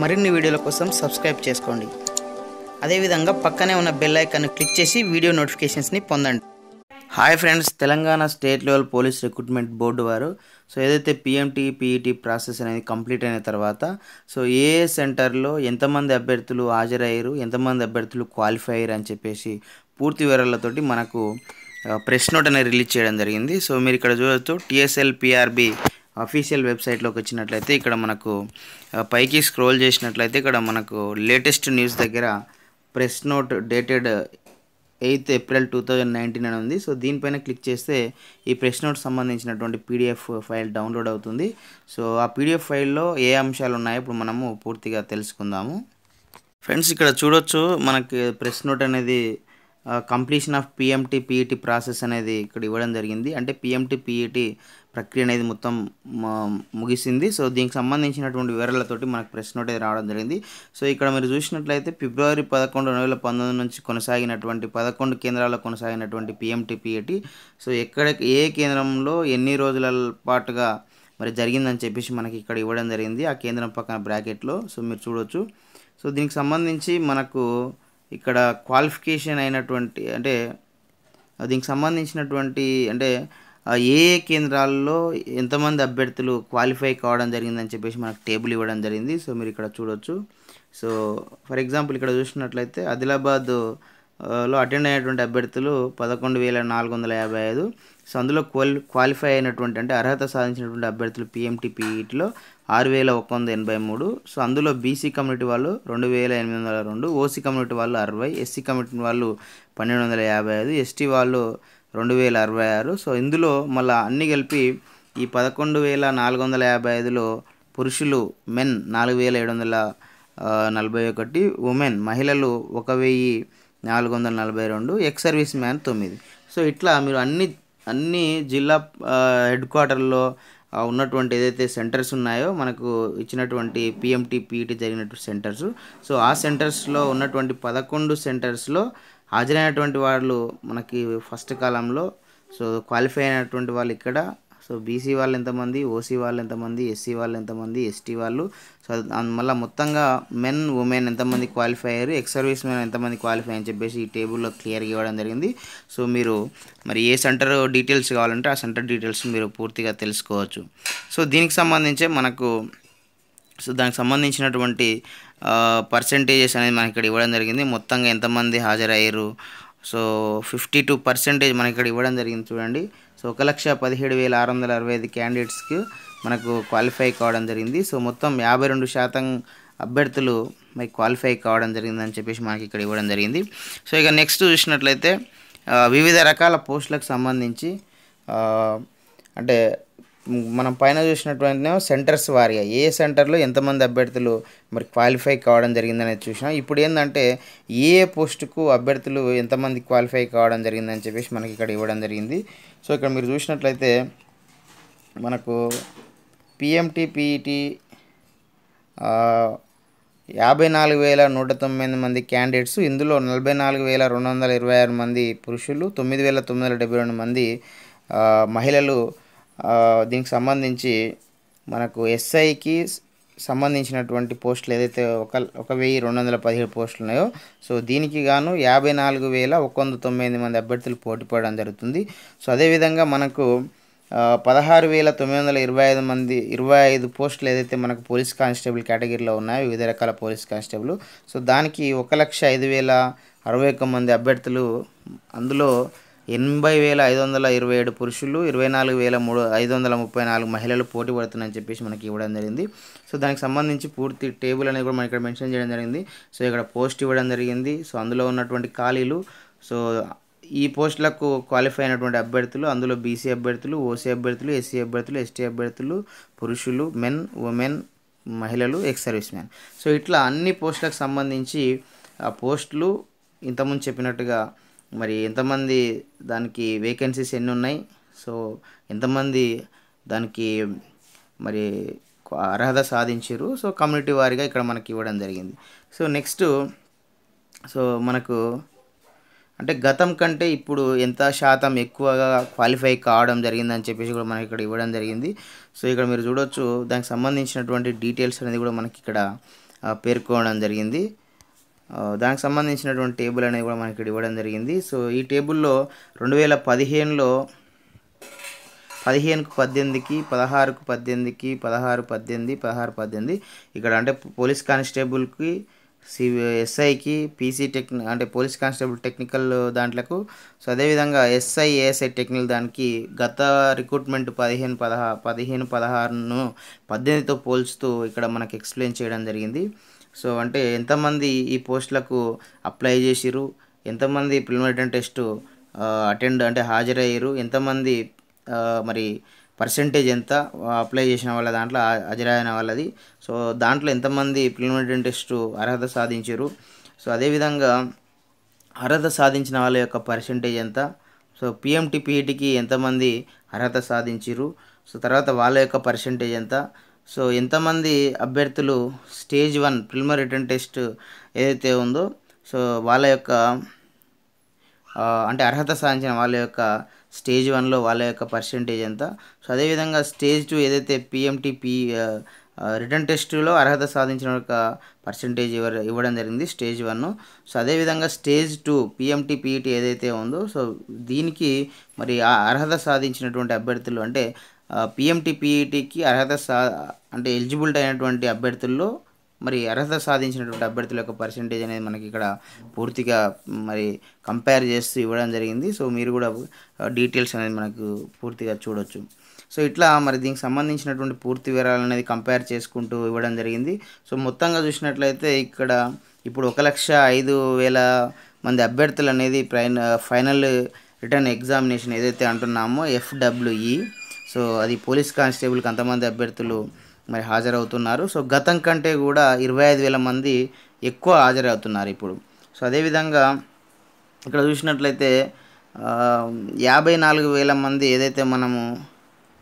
మరిన్ని వీడియోల కోసం సబ్స్క్రైబ్ చేసుకోండి. అదేవిధంగా పక్కనే ఉన్న బెల్ ఐకాన్ క్లిక్ చేసి వీడియో నోటిఫికేషన్స్ని పొందండి. Hi friends, Telangana state level police recruitment board వారు ఏదైతే పిఎంటీ పీఈటీ ప్రాసెస్ అనేది కంప్లీట్ అయిన తర్వాత ఏ సెంటర్లో ఎంతమంది అభ్యర్థులు హాజరయ్యారు, ఎంతమంది అభ్యర్థులు క్వాలిఫై అయ్యారు అని చెప్పేసి పూర్తి వివరాలతోటి మనకు ప్రెస్ నోట్ అనేది రిలీజ్ చేయడం జరిగింది. మీరు ఇక్కడ చూడవచ్చు టీఎస్ఎల్ పిఆర్బి అఫీషియల్ వెబ్సైట్లోకి వచ్చినట్లయితే ఇక్కడ మనకు పైకి స్క్రోల్ చేసినట్లయితే ఇక్కడ మనకు లేటెస్ట్ న్యూస్ దగ్గర press note dated 8th April 2019 అని ఉంది. దీనిపైన క్లిక్ చేస్తే ఈ ప్రెస్ నోట్ సంబంధించినటువంటి పీడిఎఫ్ ఫైల్ డౌన్లోడ్ అవుతుంది. ఆ పీడిఎఫ్ ఫైల్లో ఏ అంశాలు ఉన్నాయో ఇప్పుడు మనము పూర్తిగా తెలుసుకుందాము. ఫ్రెండ్స్, ఇక్కడ చూడొచ్చు మనకి ప్రెస్ నోట్ అనేది completion of PMT PET process అనేది ఇక్కడ ఇవ్వడం జరిగింది. అంటే పిఎంటీ పీఈటీ ప్రక్రియ అనేది మొత్తం ముగిసింది. దీనికి సంబంధించినటువంటి వివరాలతోటి మనకు ప్రెస్ నోట్ అయితే రావడం జరిగింది. ఇక్కడ మీరు చూసినట్లయితే February 11, 2019 నుంచి కొనసాగినటువంటి 11 కేంద్రాల్లో కొనసాగినటువంటి పిఎంటీ పీఈటీ ఎక్కడ ఏ కేంద్రంలో ఎన్ని రోజుల పాటుగా మరి జరిగిందని చెప్పేసి మనకి ఇక్కడ ఇవ్వడం జరిగింది. ఆ కేంద్రం పక్కన బ్రాకెట్లో మీరు చూడవచ్చు. దీనికి సంబంధించి మనకు ఇక్కడ క్వాలిఫికేషన్ అయినటువంటి అంటే దీనికి సంబంధించినటువంటి అంటే ఏ కేంద్రాల్లో ఎంతమంది అభ్యర్థులు క్వాలిఫై కావడం జరిగిందని చెప్పేసి మనకు టేబుల్ ఇవ్వడం జరిగింది. మీరు ఇక్కడ చూడవచ్చు. ఫర్ ఎగ్జాంపుల్ ఇక్కడ చూసినట్లయితే ఆదిలాబాద్లో అటెండ్ అయినటువంటి అభ్యర్థులు 11,455. అందులో క్వాలిఫై అయినటువంటి అంటే అర్హత సాధించినటువంటి అభ్యర్థులు పిఎంటీ పీఈటీలో 6,183. అందులో బీసీ కమ్యూనిటీ వాళ్ళు 2,802, ఓసీ కమ్యూనిటీ వాళ్ళు 60, ఎస్సీ కమ్యూనిటీ వాళ్ళు 1,255, ఎస్టీ వాళ్ళు 2,066. ఇందులో మళ్ళీ అన్నీ కలిపి ఈ 11,455లో పురుషులు మెన్ 4,741, ఉమెన్ మహిళలు 1,442, ఎక్స్ సర్వీస్ మ్యాన్ 9. ఇట్లా మీరు అన్ని జిల్లా హెడ్ క్వార్టర్లో ఉన్నటువంటి ఏదైతే సెంటర్స్ ఉన్నాయో మనకు ఇచ్చినటువంటి పిఎంటీ పీఈటీ జరిగినటువంటి సెంటర్స్ ఆ సెంటర్స్లో ఉన్నటువంటి 11 సెంటర్స్లో హాజరైనటువంటి వాళ్ళు మనకి ఫస్ట్ కాలంలో క్వాలిఫై అయినటువంటి వాళ్ళు ఇక్కడ బీసీ వాళ్ళు ఎంతమంది, ఓసీ వాళ్ళు ఎంతమంది, ఎస్సీ వాళ్ళు ఎంతమంది, ఎస్టీ వాళ్ళు మళ్ళీ మొత్తంగా మెన్ ఉమెన్ ఎంతమంది క్వాలిఫై అయ్యారు, ఎక్స్ సర్వీస్ మెన్ ఎంతమంది క్వాలిఫై అని చెప్పేసి ఈ టేబుల్లో క్లియర్గా ఇవ్వడం జరిగింది. మీరు మరి ఏ సెంటర్ డీటెయిల్స్ కావాలంటే ఆ సెంటర్ డీటెయిల్స్ మీరు పూర్తిగా తెలుసుకోవచ్చు. దీనికి సంబంధించి మనకు దానికి సంబంధించినటువంటి పర్సెంటేజెస్ అనేది మనకి ఇక్కడ ఇవ్వడం జరిగింది. మొత్తంగా ఎంతమంది హాజరయ్యారు 52% మనకి ఇక్కడ ఇవ్వడం జరిగింది. చూడండి 1,17,665 క్యాండిడేట్స్కి మనకు క్వాలిఫై కావడం జరిగింది. మొత్తం 52% అభ్యర్థులు మరి క్వాలిఫై కావడం జరిగిందని చెప్పేసి మనకి ఇక్కడ ఇవ్వడం జరిగింది. ఇక నెక్స్ట్ చూసినట్లయితే వివిధ రకాల పోస్టులకు సంబంధించి అంటే మనం పైన చూసినటువంటి సెంటర్స్ వారిగా ఏ సెంటర్లో ఎంతమంది అభ్యర్థులు మరి క్వాలిఫై కావడం జరిగిందనేది చూసినాం. ఇప్పుడు ఏంటంటే ఏ పోస్టుకు అభ్యర్థులు ఎంతమంది క్వాలిఫై కావడం జరిగిందని చెప్పేసి మనకి ఇక్కడ ఇవ్వడం జరిగింది. ఇక్కడ మీరు చూసినట్లయితే మనకు పిఎంటీ పీఈటీ 54,109 మంది క్యాండిడేట్స్. ఇందులో 44,226 మంది పురుషులు, 9,972 మంది మహిళలు. దీనికి సంబంధించి మనకు ఎస్ఐకి సంబంధించినటువంటి పోస్టులు ఏదైతే 1,217 పోస్టులు ఉన్నాయో దీనికి గాను 54,109 మంది అభ్యర్థులు పోటీ పడడం జరుగుతుంది. అదేవిధంగా మనకు 16,925 మంది 25 పోస్టులు ఏదైతే మనకు పోలీస్ కానిస్టేబుల్ కేటగిరీలో ఉన్నాయో వివిధ రకాల పోలీస్ కానిస్టేబుల్ దానికి 1,05,061 మంది అభ్యర్థులు. అందులో 80,527 పురుషులు, 24,534 మహిళలు పోటీ పడుతున్నాయని చెప్పేసి మనకి ఇవ్వడం జరిగింది. దానికి సంబంధించి పూర్తి టేబుల్ అనేది కూడా మనకి ఇక్కడ మెన్షన్ చేయడం జరిగింది. ఇక్కడ పోస్ట్ ఇవ్వడం జరిగింది. అందులో ఉన్నటువంటి ఖాళీలు ఈ పోస్టులకు క్వాలిఫై అయినటువంటి అభ్యర్థులు అందులో బీసీ అభ్యర్థులు, ఓసీ అభ్యర్థులు, ఎస్సీ అభ్యర్థులు, ఎస్టీ అభ్యర్థులు, పురుషులు, మెన్ ఉమెన్ మహిళలు, ఎక్స్ సర్వీస్ మ్యాన్. ఇట్లా అన్ని పోస్టులకు సంబంధించి ఆ పోస్టులు ఇంతకుముందు చెప్పినట్టుగా మరి ఎంతమంది దానికి వేకెన్సీస్ ఎన్ని ఉన్నాయి, ఎంతమంది దానికి మరి అర్హత సాధించారు కమ్యూనిటీ వారీగా ఇక్కడ మనకి ఇవ్వడం జరిగింది. నెక్స్ట్ మనకు అంటే గతం కంటే ఇప్పుడు ఎంత శాతం ఎక్కువగా క్వాలిఫై కావడం జరిగిందని చెప్పేసి కూడా మనకి ఇక్కడ ఇవ్వడం జరిగింది. ఇక్కడ మీరు చూడొచ్చు దానికి సంబంధించినటువంటి డీటెయిల్స్ అనేది కూడా మనకి ఇక్కడ పేర్కొనడం జరిగింది. దానికి సంబంధించినటువంటి టేబుల్ అనేది కూడా మనకి ఇక్కడ ఇవ్వడం జరిగింది. సో ఈ టేబుల్లో 2015లో 15కు 18కి 16కు 18కి 16 18 16 18 ఇక్కడ అంటే పోలీస్ కానిస్టేబుల్కి ఎస్ఐకి పీసీ అంటే పోలీస్ కానిస్టేబుల్ టెక్నికల్ దాంట్లకు. సో అదేవిధంగా ఎస్ఐ ఏఎస్ఐ టెక్నికల్ దానికి గత రిక్రూట్మెంట్ 15-16ను 18తో పోల్చుతూ ఇక్కడ మనకి ఎక్స్ప్లెయిన్ చేయడం జరిగింది. సో అంటే ఎంతమంది ఈ పోస్టులకు అప్లై చేసిరు, ఎంతమంది ప్రిలిమినరీ రిటన్ టెస్ట్ అంటే హాజరయ్యారు, ఎంతమంది మరి పర్సెంటేజ్ ఎంత అప్లై చేసిన వాళ్ళ దాంట్లో హాజరైన వాళ్ళది, సో దాంట్లో ఎంతమంది ప్రిలిమినరీ రిటన్ టెస్ట్ అర్హత సాధించారు, సో అదేవిధంగా అర్హత సాధించిన వాళ్ళ యొక్క పర్సెంటేజ్ ఎంత, సో పిఎంటి పిఈటికి ఎంతమంది అర్హత సాధించారు, సో తర్వాత వాళ్ళ యొక్క పర్సెంటేజ్ ఎంత, సో ఎంతమంది అభ్యర్థులు స్టేజ్ 1 ప్రిలిమినరీ రిటన్ టెస్ట్ ఏదైతే ఉందో సో వాళ్ళ యొక్క అంటే అర్హత సాధించిన వాళ్ళ యొక్క స్టేజ్ 1లో వాళ్ళ యొక్క పర్సెంటేజ్ ఎంత, సో అదేవిధంగా స్టేజ్ 2 ఏదైతే రిటర్న్ టెస్టులో అర్హత సాధించిన యొక్క పర్సెంటేజ్ ఇవ్వడం జరిగింది స్టేజ్ 1. సో అదేవిధంగా స్టేజ్ 2 పిఎంటి పిఈటి ఏదైతే ఉందో సో దీనికి మరి అర్హత సాధించినటువంటి అభ్యర్థులు అంటే పిఎంటి పిఈటికి అంటే ఎలిజిబిలిటీ అయినటువంటి అభ్యర్థుల్లో మరి అర్హత సాధించినటువంటి అభ్యర్థుల యొక్క పర్సెంటేజ్ అనేది మనకి ఇక్కడ పూర్తిగా మరి కంపేర్ చేస్తూ ఇవ్వడం జరిగింది. సో మీరు కూడా డీటెయిల్స్ అనేది మనకు పూర్తిగా చూడొచ్చు. సో ఇట్లా మరి దీనికి సంబంధించినటువంటి పూర్తి వివరాలు అనేది కంపేర్ చేసుకుంటూ ఇవ్వడం జరిగింది. సో మొత్తంగా చూసినట్లయితే ఇక్కడ ఇప్పుడు 1,05,000 మంది అభ్యర్థులు అనేది ఫైనల్ రిటర్న్ ఎగ్జామినేషన్ ఏదైతే అంటున్నామో FWE, సో అది పోలీస్ కానిస్టేబుల్కి అంతమంది అభ్యర్థులు మరి హాజరవుతున్నారు. సో గతం కంటే కూడా 25,000 మంది ఎక్కువ హాజరవుతున్నారు ఇప్పుడు. సో అదేవిధంగా ఇక్కడ చూసినట్లయితే 54,000 మంది ఏదైతే మనము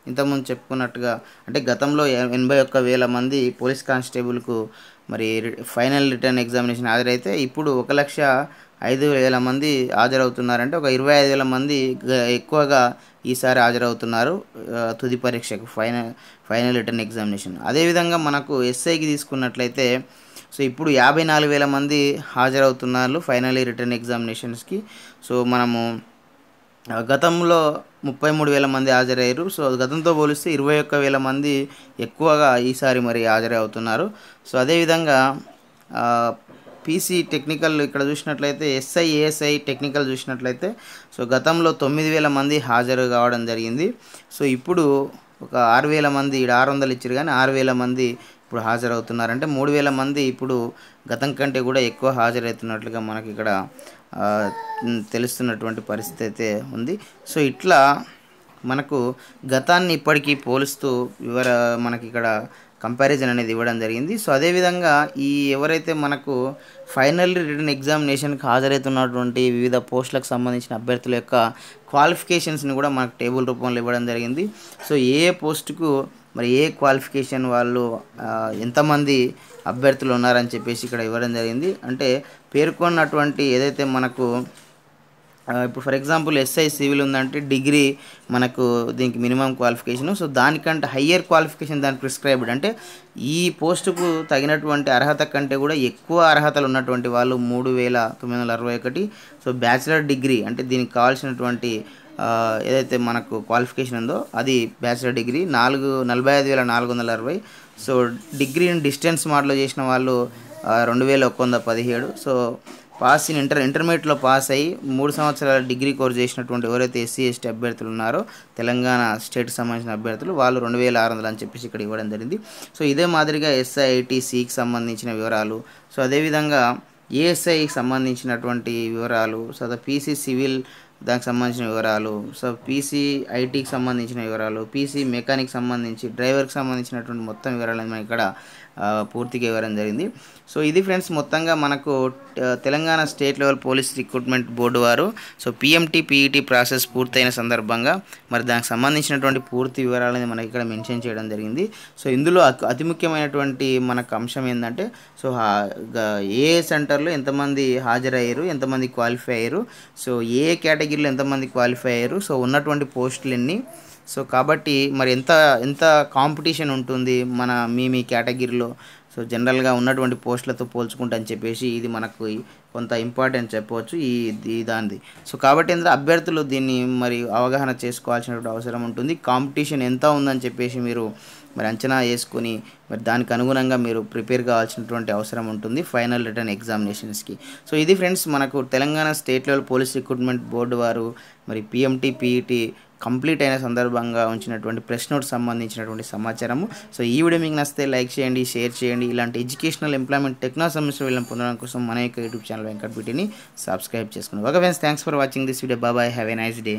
ఇంతకుముందు చెప్పుకున్నట్టుగా అంటే గతంలో 81,000 మంది పోలీస్ కానిస్టేబుల్కు మరి ఫైనల్ రిటర్న్ ఎగ్జామినేషన్ హాజరైతే ఇప్పుడు 1,05,000 మంది హాజరవుతున్నారంటే ఒక 25,000 మంది ఎక్కువగా ఈసారి హాజరవుతున్నారు తుది పరీక్షకు ఫైనల్ రిటర్న్ ఎగ్జామినేషన్. అదేవిధంగా మనకు ఎస్ఐకి తీసుకున్నట్లయితే సో ఇప్పుడు 54,000 మంది హాజరవుతున్నారు ఫైనల్ రిటర్న్ ఎగ్జామినేషన్స్కి. సో మనము గతంలో 33,000 మంది హాజరయ్యారు. సో గతంతో పోలిస్తే 21,000 మంది ఎక్కువగా ఈసారి మరి హాజరవుతున్నారు. సో అదేవిధంగా పీసీ టెక్నికల్ ఇక్కడ చూసినట్లయితే ఎస్ఐ ఏఎస్ఐ టెక్నికల్ చూసినట్లయితే సో గతంలో 9,000 మంది హాజరు కావడం జరిగింది. సో ఇప్పుడు ఒక 6,000 మంది 600 ఇచ్చారు కానీ 6,000 మంది ఇప్పుడు హాజరవుతున్నారంటే 3,000 మంది ఇప్పుడు గతం కంటే కూడా ఎక్కువ హాజరవుతున్నట్లుగా మనకి ఇక్కడ తెలుస్తున్నటువంటి పరిస్థితి అయితే ఉంది. సో ఇట్లా మనకు గతాన్ని ఇప్పటికీ పోలుస్తూ మనకి ఇక్కడ కంపారిజన్ అనేది ఇవ్వడం జరిగింది. సో అదేవిధంగా ఎవరైతే మనకు ఫైనల్ రిటర్న్ ఎగ్జామినేషన్కి హాజరవుతున్నటువంటి వివిధ పోస్టులకు సంబంధించిన అభ్యర్థుల యొక్క క్వాలిఫికేషన్స్ని కూడా మనకు టేబుల్ రూపంలో ఇవ్వడం జరిగింది. సో ఏ పోస్టుకు మరి ఏ క్వాలిఫికేషన్ వాళ్ళు ఎంతమంది అభ్యర్థులు ఉన్నారని చెప్పేసి ఇక్కడ ఇవ్వడం జరిగింది. అంటే పేర్కొన్నటువంటి ఏదైతే మనకు ఇప్పుడు ఫర్ ఎగ్జాంపుల్ ఎస్ఐ సివిల్ ఉందంటే డిగ్రీ మనకు దీనికి మినిమం క్వాలిఫికేషన్. సో దానికంటే హయ్యర్ క్వాలిఫికేషన్ దానికి ప్రిస్క్రైబ్డ్ అంటే ఈ పోస్టుకు తగినటువంటి అర్హత కంటే కూడా ఎక్కువ అర్హతలు ఉన్నటువంటి వాళ్ళు 3,961. సో బ్యాచిలర్ డిగ్రీ అంటే దీనికి కావాల్సినటువంటి ఏదైతే మనకు క్వాలిఫికేషన్ ఉందో అది bachelor degree 45,460. So degree in distance మోడ్లో చేసిన వాళ్ళు 2,117. సో పాస్ ఇన్ ఇంటర్మీడియట్లో పాస్ అయ్యి 3 సంవత్సరాల డిగ్రీ కోర్స్ చేసినటువంటి ఎవరైతే ఎస్సీ ఎస్టీ అభ్యర్థులు ఉన్నారో తెలంగాణ స్టేట్కి సంబంధించిన అభ్యర్థులు వాళ్ళు 2,600 అని చెప్పేసి ఇక్కడ ఇవ్వడం జరిగింది. సో ఇదే మాదిరిగా SIITCకి సంబంధించిన వివరాలు, సో అదేవిధంగా ఏఎస్ఐకి సంబంధించినటువంటి వివరాలు, సో పీసీ సివిల్ దానికి సంబంధించిన వివరాలు, సో పీసీ ఐటీకి సంబంధించిన వివరాలు, పీసీ మెకానిక్ సంబంధించి డ్రైవర్కి సంబంధించినటువంటి మొత్తం వివరాలను మనం ఇక్కడ పూర్తిగా ఇవ్వడం జరిగింది. సో ఇది ఫ్రెండ్స్ మొత్తంగా మనకు Telangana state level police recruitment board వారు సో పిఎంటి పిఈటి ప్రాసెస్ పూర్తయిన సందర్భంగా మరి దానికి సంబంధించినటువంటి పూర్తి వివరాలని మనకి ఇక్కడ మెన్షన్ చేయడం జరిగింది. సో ఇందులో అతి ముఖ్యమైనటువంటి మనకు అంశం ఏంటంటే సో ఏ సెంటర్లో ఎంతమంది హాజరయ్యారు, ఎంతమంది క్వాలిఫై అయ్యారు, సో ఏ కేటగిరీలో ఎంతమంది క్వాలిఫై అయ్యారు, సో ఉన్నటువంటి పోస్టులు ఎన్ని, సో కాబట్టి మరి ఎంత కాంపిటీషన్ ఉంటుంది మీ కేటగిరీలో, సో జనరల్గా ఉన్నటువంటి పోస్టులతో పోల్చుకుంటా అని చెప్పేసి ఇది మనకు కొంత ఇంపార్టెంట్ చెప్పవచ్చు ఈ దానిది. సో కాబట్టి ఏంటంటే అభ్యర్థులు దీన్ని మరి అవగాహన చేసుకోవాల్సినటువంటి అవసరం ఉంటుంది. కాంపిటీషన్ ఎంత ఉందని చెప్పేసి మీరు మరి అంచనా వేసుకొని మరి దానికి అనుగుణంగా మీరు ప్రిపేర్ కావాల్సినటువంటి అవసరం ఉంటుంది ఫైనల్ రిటర్న్ ఎగ్జామినేషన్స్కి. సో ఇది ఫ్రెండ్స్ మనకు Telangana state level police recruitment board వారు మరి PMT PET కంప్లీట్ అయిన సందర్భంగా ఉంచినటువంటి ప్రెస్ నోట్ సంబంధించినటువంటి సమాచారము. సో ఈ వీడియో మీకు నచ్చితే లైక్ చేయండి, షేర్ చేయండి. ఇలాంటి ఎడ్యుకేషనల్ ఎంప్లాయ్మెంట్ టెక్నాలజీ సమస్య వీళ్ళని పొందడం కోసం మన యొక్క యూట్యూబ్ ఛానల్ వెంకట్ బీటీని సబ్స్క్రైబ్ చేసుకోండి. Okay friends, thanks for watching this video. Bye, have a nice day.